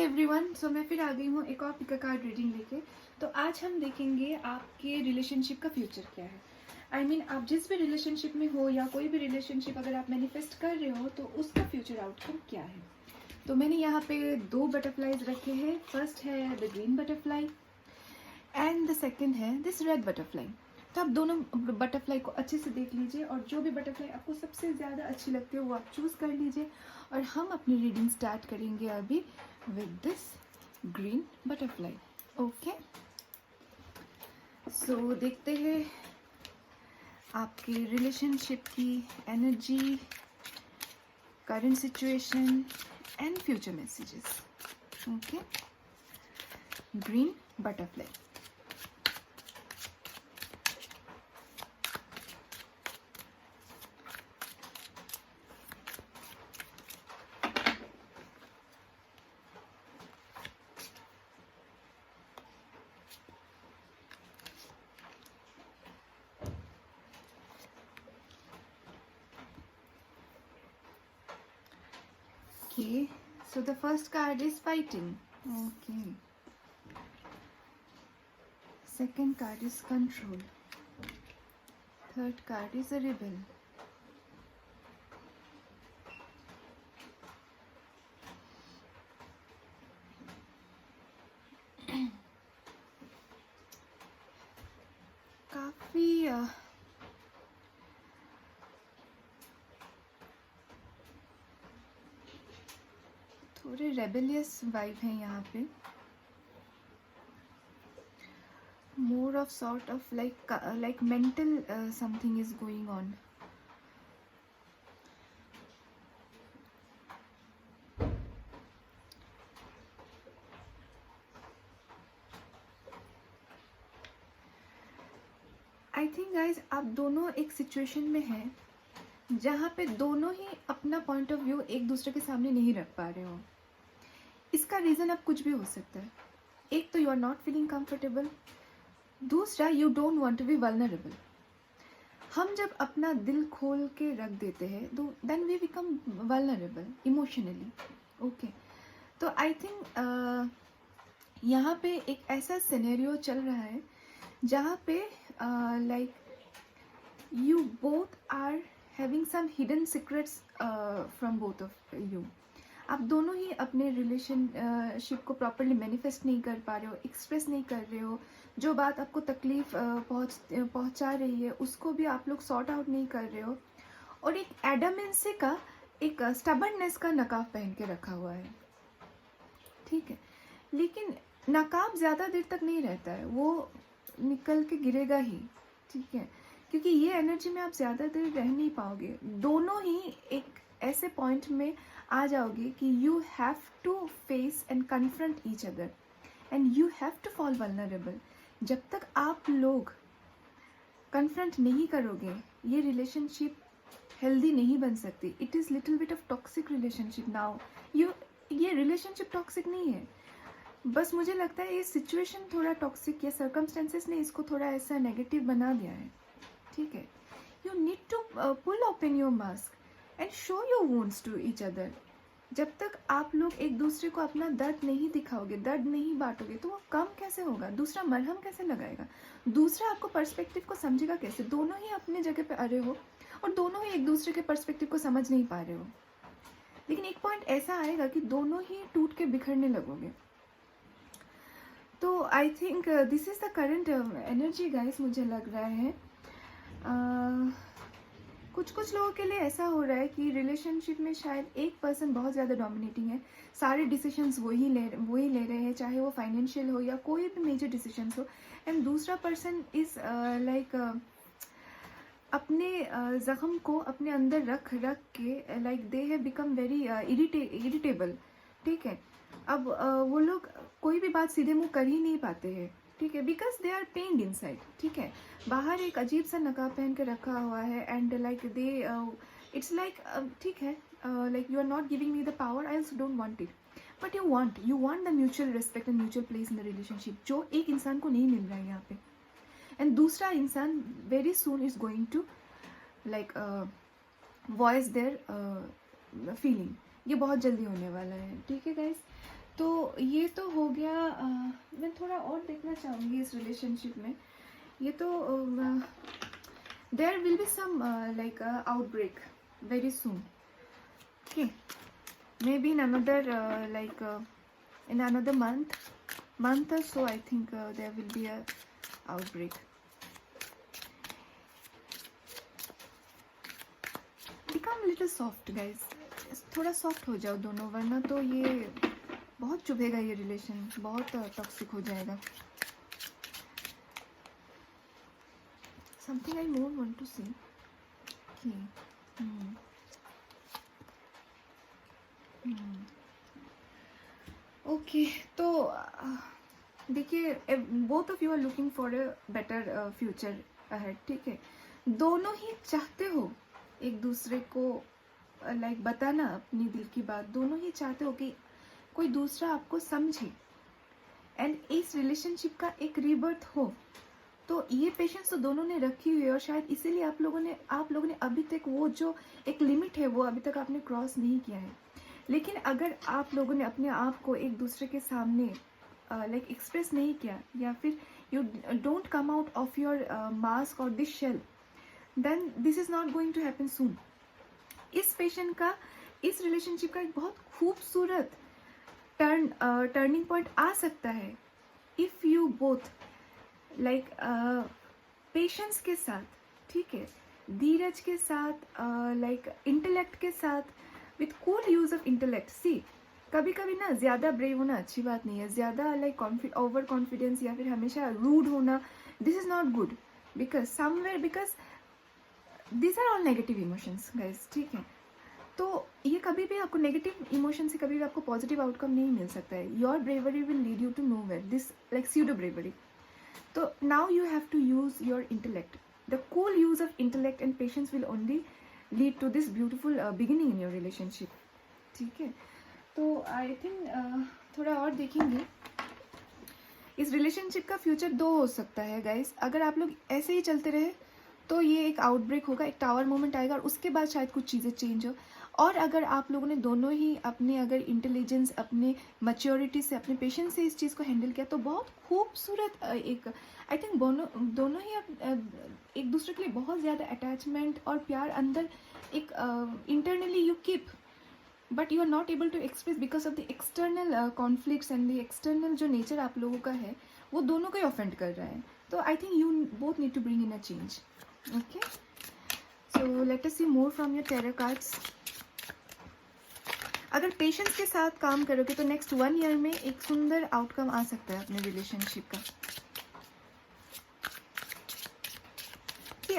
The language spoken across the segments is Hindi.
एवरीवन, सो मैं फिर आ गई हूँ एक और पिक अ कार्ड रीडिंग लेके। तो आज हम देखेंगे आपके रिलेशनशिप का फ्यूचर क्या है। आप जिस भी रिलेशनशिप में हो या कोई भी रिलेशनशिप अगर आप मैनिफेस्ट कर रहे हो तो उसका फ्यूचर आउटकम क्या है। तो मैंने यहाँ पे 2 बटरफ्लाईज रखे हैं। फर्स्ट है the green butterfly and the second है दिस रेड बटरफ्लाई। तो आप दोनों बटरफ्लाई को अच्छे से देख लीजिए और जो भी बटरफ्लाई आपको सबसे ज़्यादा अच्छी लगती है वो आप चूज़ कर लीजिए। और हम अपनी रीडिंग स्टार्ट करेंगे अभी with this green butterfly. Okay, so देखते हैं आपके रिलेशनशिप की energy, current situation and future messages. Okay, green butterfly. Okay, so the first card is fighting. Okay. Second card is control. Third card is a rebel. काफी थोड़े रेबेलियस वाइब हैं यहाँ पे। More of sort of like mental something is going on. I think guys आप दोनों एक सिचुएशन में हैं जहाँ पे दोनों ही अपना पॉइंट ऑफ व्यू एक दूसरे के सामने नहीं रख पा रहे हो। इसका रीज़न अब कुछ भी हो सकता है। एक तो you are not feeling comfortable, दूसरा you don't want to be vulnerable. हम जब अपना दिल खोल के रख देते हैं तो then we become vulnerable emotionally. Okay, तो आई थिंक यहाँ पे एक ऐसा सिनेरियो चल रहा है जहाँ पे like you both are having some hidden secrets from both of you. आप दोनों ही अपने रिलेशनशिप को प्रॉपरली मैनिफेस्ट नहीं कर पा रहे हो, एक्सप्रेस नहीं कर रहे हो। जो बात आपको तकलीफ पहुंचा रही है उसको भी आप लोग सॉर्ट आउट नहीं कर रहे हो। और एक एडमेंसी का, एक स्टबर्ननेस का नकाब पहन के रखा हुआ है। ठीक है, लेकिन नकाब ज़्यादा देर तक नहीं रहता है, वो निकल के गिरेगा ही। ठीक है, क्योंकि ये एनर्जी में आप ज़्यादा देर रह नहीं पाओगे। दोनों ही एक ऐसे पॉइंट में आ जाओगे कि you have to face and confront each other and you have to fall vulnerable. जब तक आप लोग कन्फ्रंट नहीं करोगे ये रिलेशनशिप हेल्दी नहीं बन सकती। It is little bit of toxic relationship now. ये रिलेशनशिप टॉक्सिक नहीं है, बस मुझे लगता है ये सिचुएशन थोड़ा टॉक्सिक या सर्कमस्टेंसेस ने इसको थोड़ा ऐसा नेगेटिव बना दिया है। ठीक है, you need to pull open your mask and show your wounds to each other. जब तक आप लोग एक दूसरे को अपना दर्द नहीं दिखाओगे, दर्द नहीं बांटोगे तो वो कम कैसे होगा? दूसरा मरहम कैसे लगाएगा? दूसरा आपको पर्सपेक्टिव को समझेगा कैसे? दोनों ही अपने जगह पे अड़े हो और दोनों ही एक दूसरे के पर्सपेक्टिव को समझ नहीं पा रहे हो। लेकिन एक पॉइंट ऐसा आएगा कि दोनों ही टूट के बिखरने लगोगे। तो I think this is the current energy guys. मुझे लग रहा है कुछ लोगों के लिए ऐसा हो रहा है कि रिलेशनशिप में शायद एक पर्सन बहुत ज़्यादा डोमिनेटिंग है, सारे डिसीजंस वही ले रहे हैं, चाहे वो फाइनेंशियल हो या कोई भी मेजर डिसीजंस हो। एंड दूसरा पर्सन इज़ लाइक अपने ज़ख्म को अपने अंदर रख के like they have become very irritable. ठीक है, अब वो लोग कोई भी बात सीधे मुंह कर ही नहीं पाते हैं। ठीक है, बिकॉज दे आर पेन्ड इनसाइड। ठीक है, बाहर एक अजीब सा नकाब पहन के रखा हुआ है and like they it's like ठीक है, like you are not giving me the power, I also don't want it, but you want the mutual respect and mutual place in the relationship, जो एक इंसान को नहीं मिल रहा है यहाँ पे। एंड दूसरा इंसान very soon is going to like voice their feeling. ये बहुत जल्दी होने वाला है। ठीक है गाइज, तो ये तो हो गया। मैं थोड़ा और देखना चाहूँगी इस रिलेशनशिप में। ये तो there will be some like outbreak very soon, okay, maybe in another like in another month or so. I think there will be a outbreak. Become little soft guys, थोड़ा सॉफ्ट हो जाओ दोनों, वरना तो ये बहुत चुभेगा, ये रिलेशन बहुत टॉक्सिक हो जाएगा. Something I more want to see. Okay. Okay, तो देखिए, both of you are looking for a better future ahead, ठीक है. दोनों ही चाहते हो एक दूसरे को लाइक बताना अपनी दिल की बात, दोनों ही चाहते हो कि कोई दूसरा आपको समझे एंड इस रिलेशनशिप का एक रीबर्थ हो. तो ये पेशेंस तो दोनों ने रखी हुई है और शायद इसीलिए आप लोगों ने अभी तक वो जो एक लिमिट है वो अभी तक आपने क्रॉस नहीं किया है. लेकिन अगर आप लोगों ने अपने आप को एक दूसरे के सामने लाइक एक्सप्रेस नहीं किया, या फिर you don't come out of your mask और this shell, then this is not going to happen soon. इस पेशेंट का, इस रिलेशनशिप का एक बहुत खूबसूरत टर्निंग पॉइंट आ सकता है if you both like patience के साथ, ठीक है, धीरज के साथ, लाइक इंटेलेक्ट के साथ, with cool use of intellect. See, कभी कभी ना ज़्यादा ब्रेव होना अच्छी बात नहीं है, ज़्यादा लाइक ओवर कॉन्फिडेंस या फिर हमेशा रूड होना, this is not good. Because this are all negative emotions guys, ठीक है. तो ये कभी भी आपको नेगेटिव इमोशन से कभी भी आपको पॉजिटिव आउटकम नहीं मिल सकता है. Your bravery will lead you to nowhere, this like pseudo bravery. So now you have to use your intellect. The cool use of intellect and patience will only lead to this beautiful beginning in your relationship. ठीक है, तो आई थिंक थोड़ा और देखेंगे. इस रिलेशनशिप का फ्यूचर दो हो सकता है गाइस. अगर आप लोग ऐसे ही चलते रहे तो ये एक आउटब्रेक होगा, एक टावर मोमेंट आएगा और उसके बाद शायद कुछ चीज़ें चेंज हो. और अगर आप लोगों ने दोनों ही अपने अगर इंटेलिजेंस, अपने मैच्योरिटी से, अपने पेशेंस से इस चीज़ को हैंडल किया तो बहुत खूबसूरत एक, आई थिंक दोनों ही एक दूसरे के लिए बहुत ज़्यादा अटैचमेंट और प्यार अंदर एक internally you keep, but you are not able to express because of the external conflicts and the external जो नेचर आप लोगों का है वो दोनों को ही ऑफेंड कर रहा है. तो I think you both need to bring in a change. Okay, so let us see more from your tarot cards. अगर पेशेंस के साथ काम करोगे तो नेक्स्ट 1 ईयर में एक सुंदर आउटकम आ सकता है अपने रिलेशनशिप का.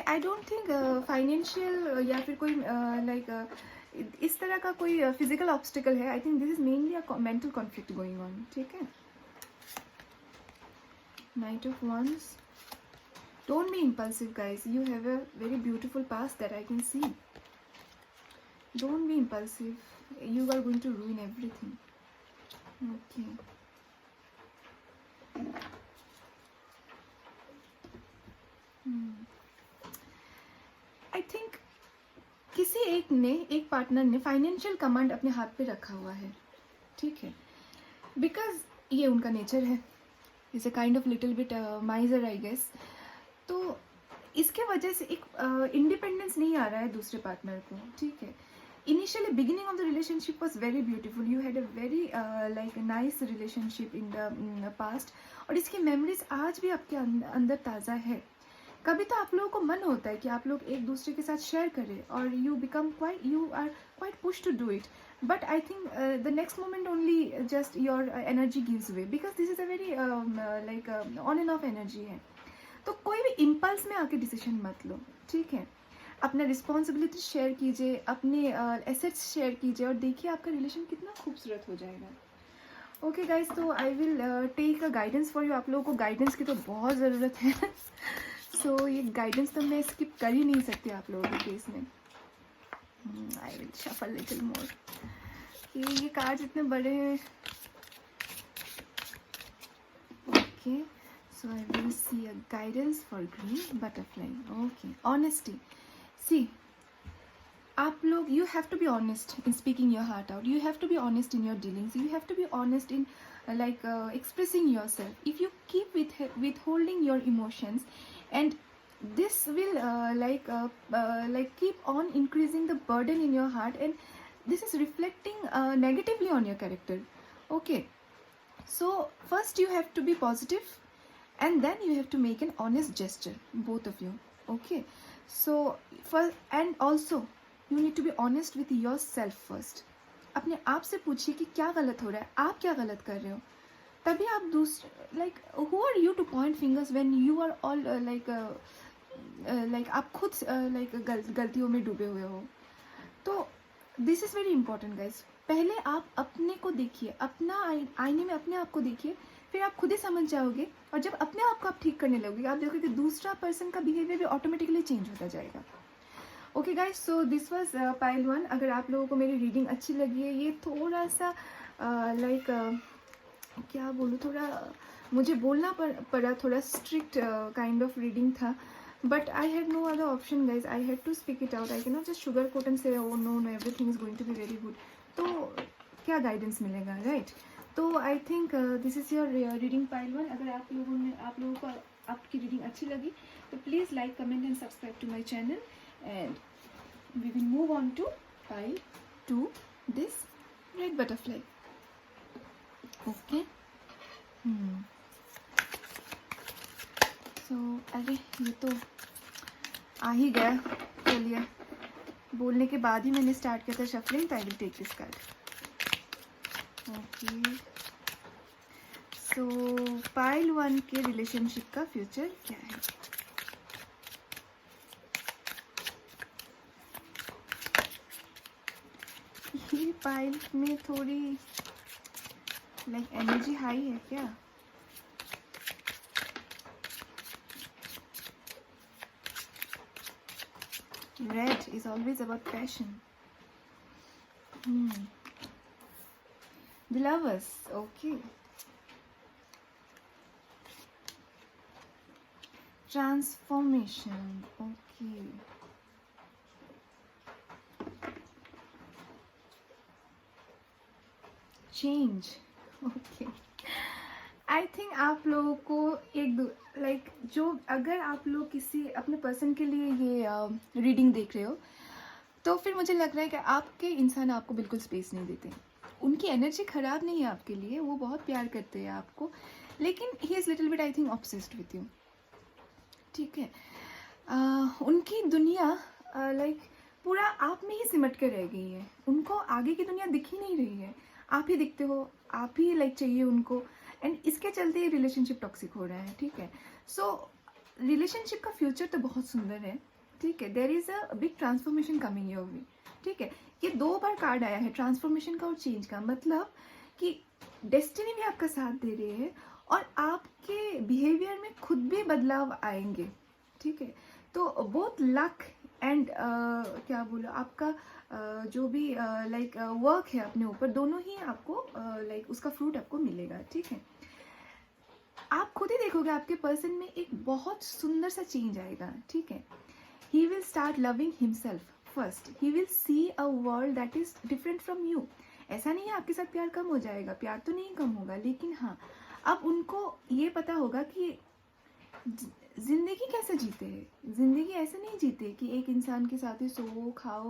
आई डोंट थिंक फाइनेंशियल या फिर कोई लाइक इस तरह का कोई फिजिकल ऑब्स्टिकल है. I think this is mainly a mental conflict going on. ठीक है, knight of wands. Don't be impulsive guys, you have a very beautiful past that I can see. Don't be impulsive, you are going to ruin everything. Okay. I think किसी एक पार्टनर ने फाइनेंशियल कमांड अपने हाथ पे रखा हुआ है, ठीक है, बिकॉज ये उनका नेचर है. Is a kind of little bit miser I guess. तो इसके वजह से एक इंडिपेंडेंस नहीं आ रहा है दूसरे पार्टनर को. ठीक है, initially beginning of the relationship was very beautiful, you had a very like nice relationship in the past, और इसकी memories आज भी आपके अंदर ताज़ा है. कभी तो आप लोगों को मन होता है कि आप लोग एक दूसरे के साथ शेयर करें और you are quite pushed to do it, but I think the next moment only just your energy gives way, because this is a very like on and off energy है. तो कोई भी impulse में आके decision मत लो, ठीक है. अपना रिस्पॉन्सिबिलिटी शेयर कीजिए, अपने एसेट्स शेयर कीजिए और देखिए आपका रिलेशन कितना खूबसूरत हो जाएगा. ओके गाइज, तो I will take a guidance for you. आप लोगों को गाइडेंस की तो बहुत ज़रूरत है. सो ये गाइडेंस तो मैं स्किप कर ही नहीं सकती आप लोगों के केस में. I will shuffle little more. ये कार्ड्स इतने बड़े हैं. Okay, so I will see a guidance for green butterfly. Okay, honesty. See, आप लोग, you have to be honest in speaking your heart out. You have to be honest in your dealings. You have to be honest in expressing yourself. If you keep withholding your emotions, and this will keep on increasing the burden in your heart, and this is reflecting negatively on your character. Okay, so first you have to be positive, and then you have to make an honest gesture, both of you. Okay, so first, and also you need to be honest with yourself first. अपने आप से पूछिए कि क्या गलत हो रहा है, आप क्या गलत कर रहे हो, तभी आप दूसरे like who are you to point fingers when you are all like आप खुद गलतियों में डूबे हुए हो. तो this is very important guys. पहले आप अपने को देखिए, अपना आईने में अपने आप को देखिए, फिर आप खुद ही समझ जाओगे. और जब अपने आप को आप ठीक करने लगोगे, आप देखोगे कि दूसरा पर्सन का बिहेवियर भी ऑटोमेटिकली चेंज होता जाएगा. Okay guys, so this was pile 1. अगर आप लोगों को मेरी रीडिंग अच्छी लगी है, ये थोड़ा सा क्या बोलूँ, थोड़ा मुझे बोलना पड़ा, थोड़ा स्ट्रिक्ट काइंड ऑफ रीडिंग था, but I had no other option guys. I had to speak it out. I can not just sugar coat and say oh no everything is going to be very good. तो क्या गाइडेंस मिलेगा, राइट? तो I think this is your reading pile 1. अगर आप लोगों को आपकी रीडिंग अच्छी लगी तो please like, comment and subscribe to my channel, and we will move on to pile 2, this red butterfly. Okay. So अरे ये तो आ ही गया. चलिए, बोलने के बाद ही मैंने स्टार्ट किया था शफलिंग, तो I will take this card. Okay, so pile 1 के रिलेशनशिप का फ्यूचर क्या है? ये पाइल में थोड़ी लाइक एनर्जी हाई है क्या? Red is always about passion. The lovers. Okay, transformation. Okay, change. Okay, I think आप लोगों को एक जो अगर आप लोग किसी अपने पर्सन के लिए ये रीडिंग देख रहे हो, तो फिर मुझे लग रहा है कि आपके इंसान आपको बिल्कुल स्पेस नहीं देते. उनकी एनर्जी ख़राब नहीं है आपके लिए, वो बहुत प्यार करते हैं आपको, लेकिन he is little bit I think obsessed with you. ठीक है, उनकी दुनिया पूरा आप में ही सिमट कर रह गई है. उनको आगे की दुनिया दिख ही नहीं रही है, आप ही दिखते हो, आप ही चाहिए उनको, एंड इसके चलते ये रिलेशनशिप टॉक्सिक हो रहा है. ठीक है, सो रिलेशनशिप का फ्यूचर तो बहुत सुंदर है. ठीक है, there is a big transformation coming your way. ठीक है, ये 2 बार कार्ड आया है, ट्रांसफॉर्मेशन का और चेंज का. मतलब कि डेस्टिनी भी आपका साथ दे रही है और आपके बिहेवियर में खुद भी बदलाव आएंगे. ठीक है, तो बोथ लक एंड क्या बोलो, आपका जो भी वर्क है अपने ऊपर, दोनों ही आपको उसका फ्रूट आपको मिलेगा. ठीक है, आप खुद ही देखोगे आपके पर्सन में एक बहुत सुंदर सा चेंज आएगा. ठीक है, he will start loving himself first. He will see a world that is different from you. ऐसा नहीं है आपके साथ प्यार कम हो जाएगा, प्यार तो नहीं कम होगा, लेकिन हाँ, अब उनको ये पता होगा कि जिंदगी कैसे जीते हैं. जिंदगी ऐसे नहीं जीते कि एक इंसान के साथ ही सो खाओ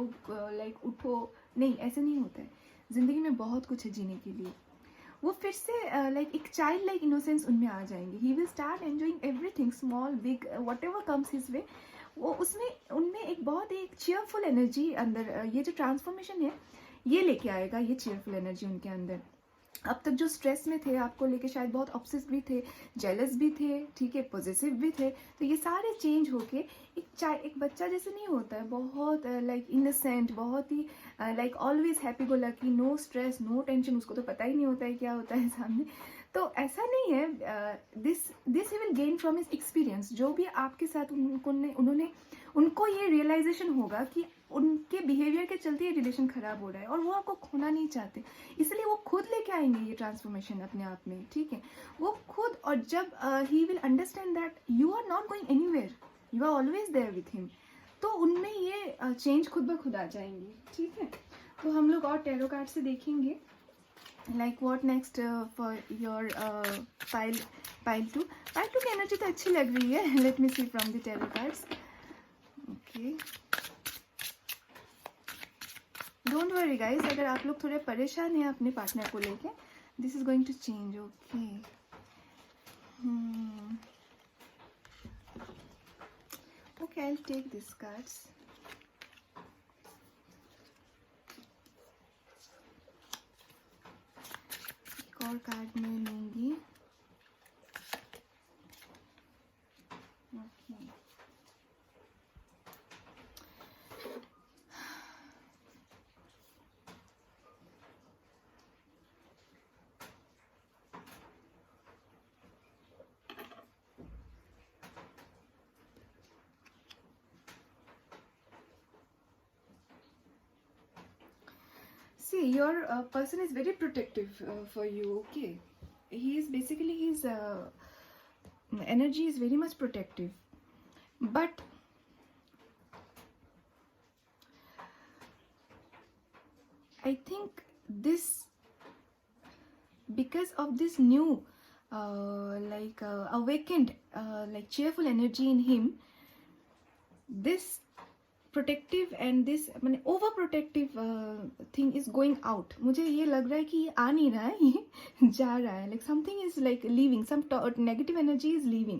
उठो, नहीं, ऐसे नहीं होता है. जिंदगी में बहुत कुछ है जीने के लिए. वो फिर से एक चाइल्ड इनोसेंस उनमें आ जाएंगे. He will start enjoying everything, small big what ever comes his way. वो उनमें एक बहुत ही चीयरफुल एनर्जी अंदर, ये जो ट्रांसफॉर्मेशन है ये लेके आएगा, ये चीयरफुल एनर्जी उनके अंदर. अब तक जो स्ट्रेस में थे, आपको लेके शायद बहुत ऑब्सेस्ड भी थे, जेलस भी थे, ठीक है, पॉजिटिव भी थे, तो ये सारे चेंज होके एक बच्चा जैसे नहीं होता है, बहुत इनोसेंट, बहुत ही always happy go lucky, no stress, no tension, उसको तो पता ही नहीं होता है क्या होता है सामने. तो ऐसा नहीं है. This he will gain from his experience. जो भी आपके साथ उनको ये रियलाइजेशन होगा कि उनके बिहेवियर के चलते ये रिलेशन खराब हो रहा है और वो आपको खोना नहीं चाहते, इसलिए वो खुद लेके आएंगे ये ट्रांसफॉर्मेशन अपने आप में. ठीक है, वो खुद. और जब he will understand that you are not going anywhere, you are always there with him, तो उनमें ये चेंज खुद ब खुद आ जाएंगी, ठीक है। तो हम लोग और टैरो कार्ड से देखेंगे like what next for your pile two की एनर्जी तो अच्छी लग रही है। Let me see from the tarot cards. Okay, don't worry guys, अगर आप लोग थोड़े परेशान हैं अपने पार्टनर को लेके, this is going to change. Okay, okay, I will take this cards. एक और कार्ड मैं लूंगी। ओके, see, your person is very protective for you. Okay, he is basically, his energy is very much protective, but I think this, because of this new awakened like cheerful energy in him, this protective and this मैंने over protective thing is going out. मुझे ये लग रहा है कि ये आ नहीं रहा है, ये जा रहा है, like something is like leaving, some negative energy is leaving.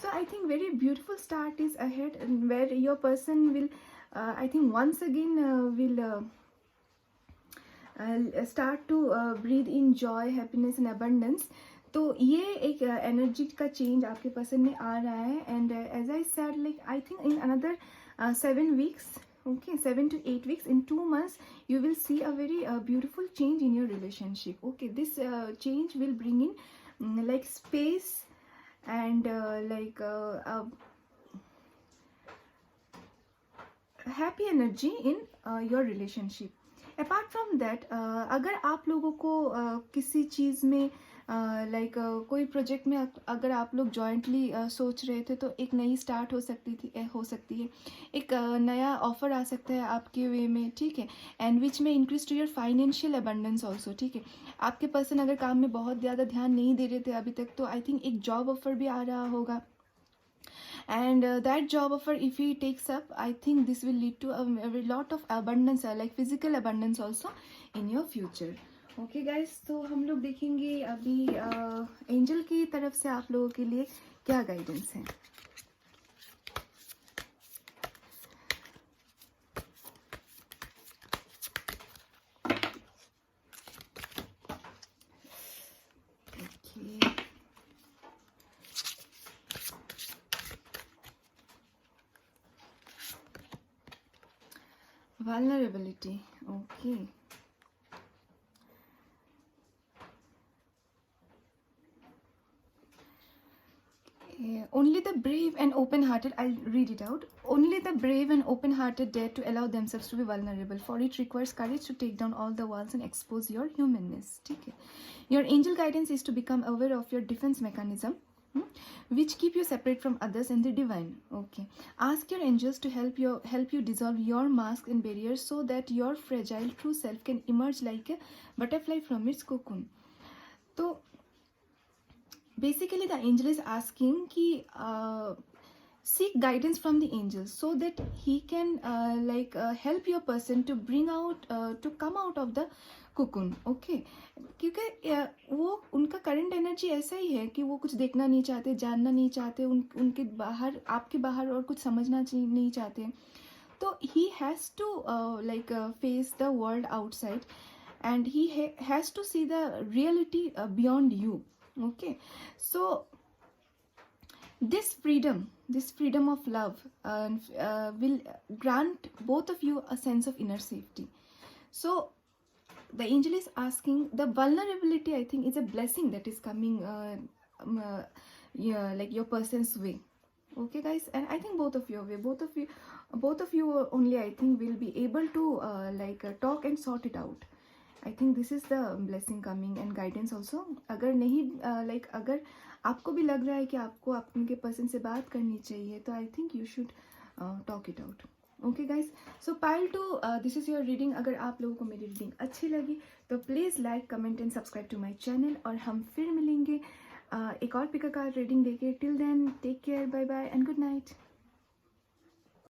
So I think very beautiful start is ahead where your person will I think once again will start to breathe in joy, happiness and abundance. तो ये एक एनर्जी का चेंज आपके पर्सन में आ रहा है। And as I said, like I think in another 7 weeks, okay, 7 to 8 weeks, in 2 months you will see a very beautiful change in your relationship. Okay, this change will bring in like space and happy energy in your relationship. Apart from that, अगर आप लोगों को किसी चीज़ में लाइक कोई प्रोजेक्ट में अगर आप लोग जॉइंटली सोच रहे थे, तो एक नई स्टार्ट हो सकती है, एक नया ऑफर आ सकता है आपके वे में, ठीक है। एंड विच में increase to your financial abundance also, ठीक है। आपके पर्सन अगर काम में बहुत ज़्यादा ध्यान नहीं दे रहे थे अभी तक, तो आई थिंक एक जॉब ऑफर भी आ रहा होगा। And that job offer, if he takes up, I think this will lead to a lot of abundance, like physical abundance also in your future. Okay guys, तो हम लोग देखेंगे अभी एंजल की तरफ से आप लोगों के लिए क्या गाइडेंस है। Vulnerability, okay. Only the brave and open-hearted, I'll read it out. Only the brave and open-hearted dare to allow themselves to be vulnerable. For it requires courage to take down all the walls and expose your humanness. Okay. Your angel guidance is to become aware of your defense mechanism, which keep you separate from others and the divine. Okay. Ask your angels to help you dissolve your masks and barriers so that your fragile true self can emerge like a butterfly from its cocoon. So basically the angel is asking ki seek guidance from the angels so that he can help your person to bring out to come out of the cocoon. Okay, क्योंकि वो उनका करंट एनर्जी ऐसा ही है कि वो कुछ देखना नहीं चाहते, जानना नहीं चाहते, उनके बाहर, आपके बाहर और कुछ समझना नहीं चाहते। तो he has to face the world outside and he has to see the reality beyond you. Okay, so this freedom of love will grant both of you a sense of inner safety. So the angel is asking, the vulnerability I think is a blessing that is coming like your person's way. Okay guys, and I think both of you only I think will be able to talk and sort it out. I think this is the blessing coming and guidance also. अगर नहीं अगर आपको भी लग रहा है कि आपको अपने पर्सन से बात करनी चाहिए, तो I think you should talk it out. Okay guys, so pile two this is your reading. अगर आप लोगों को मेरी रीडिंग अच्छी लगी तो please like, comment and subscribe to my channel. और हम फिर मिलेंगे एक और पिक अ कार्ड रीडिंग लेके. Till then take care, bye bye and good night.